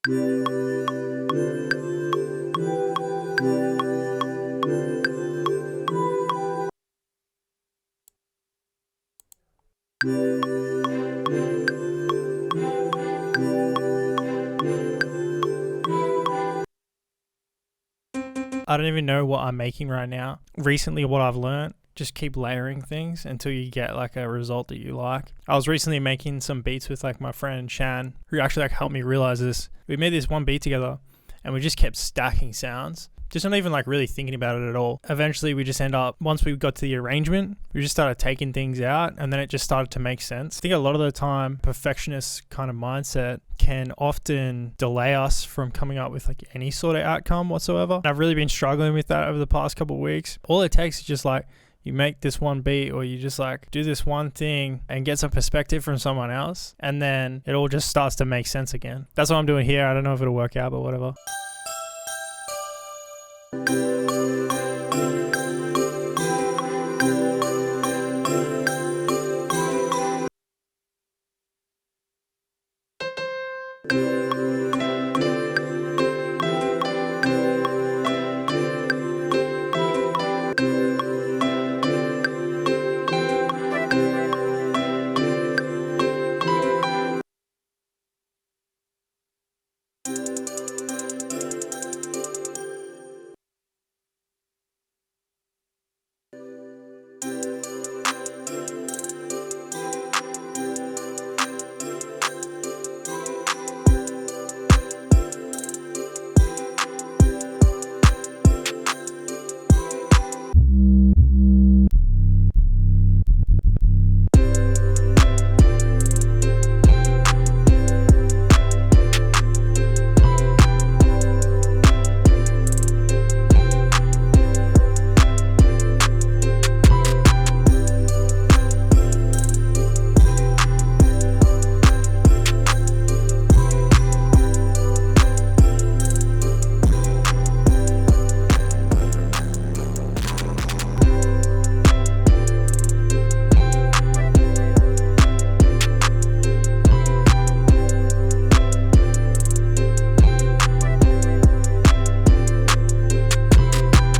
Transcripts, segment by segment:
I don't even know what I'm making right now. Recently, what I've learned, just keep layering things until you get like a result that you like. I was recently making some beats with like my friend Shan, who actually like helped me realize this. We made this one beat together and we just kept stacking sounds. Just not even like really thinking about it at all. Eventually we just end up, once we got to the arrangement, we just started taking things out and then it just started to make sense. I think a lot of the time, perfectionist kind of mindset can often delay us from coming up with like any sort of outcome whatsoever. And I've really been struggling with that over the past couple of weeks. All it takes is just like, you make this one beat or you just like do this one thing and get some perspective from someone else. And then it all just starts to make sense again. That's what I'm doing here. I don't know if it'll work out, but whatever.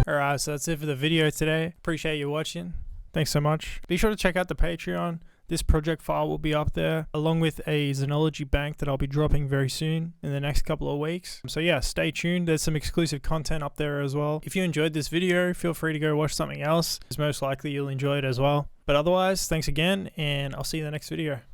Alright, so that's it for the video today. Appreciate you watching. Thanks so much. Be sure to check out the Patreon. This project file will be up there, along with a Xenology bank that I'll be dropping very soon in the next couple of weeks. So yeah, stay tuned. There's some exclusive content up there as well. If you enjoyed this video, feel free to go watch something else, because most likely you'll enjoy it as well. But otherwise, thanks again, and I'll see you in the next video.